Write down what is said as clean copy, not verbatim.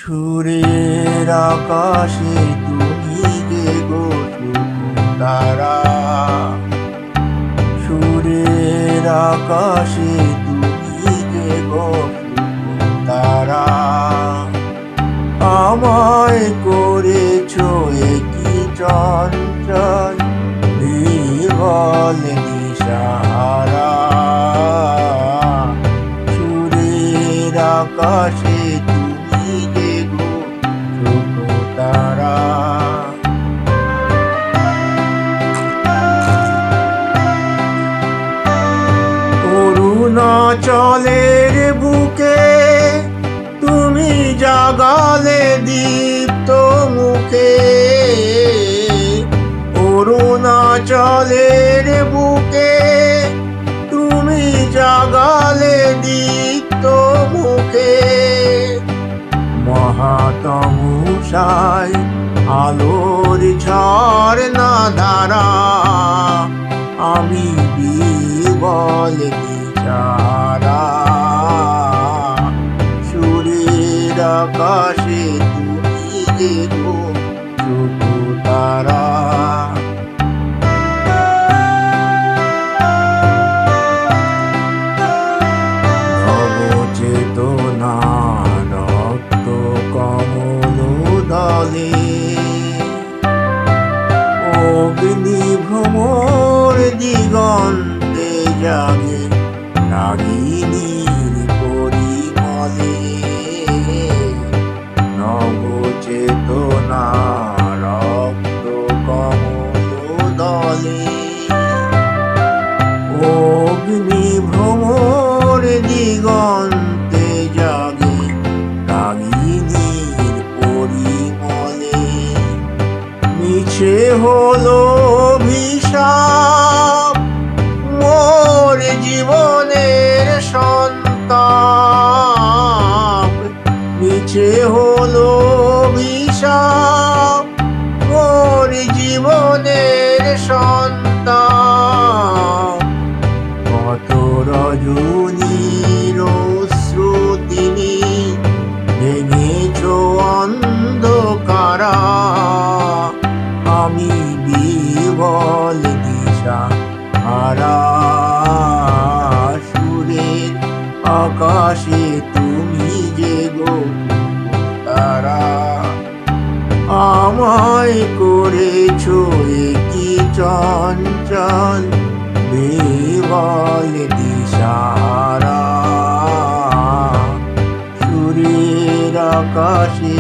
সুরের আকাশে তুমি যে গো তারা, সুরের আকাশে তুমি যে গো তারা, আমায় করেছো কি চঞ্চল বিহ্বল দিশাহারা। সুরের আকাশে তুমি যে গো তারা, অরুণাচলের বুকে তুমি জাগালে দীপ্ত মুখে, অরুণাচলের বুকে তুমি জাগালে দীপ্ত মুখে। মহাতমুষায় আলোর ঝর্ণা ধারা, আমি বিহ্বল দিশাহারা। সুরের আকাশে তুমি যে গো তারা, নবচেতনা রক্ত কমল দলে, অগ্নি ভ্রমর দিগন্তে জাগে রাগিনীর পরিমলে। নবচেতনা রক্ত কমল দলে, অগ্নি ভ্রমর দিগন্তে জাগে রাগিনীর পরিমলে। মিছে হলো অভিশাপ মোর জীবনের সন্তাপ, মিছে হলো অভিশাপ মোর জীবনের সন্তাপ। কত রজনীর শ্রুতিনি ভেঙেছ অন্ধকারা, আমি বিহ্বল দিশাহারা। সুরের আকাশে তুমি যে গো তারা, আমায় করেছো কি চঞ্চল বিহ্বল দিশাহারা। সুরের আকাশে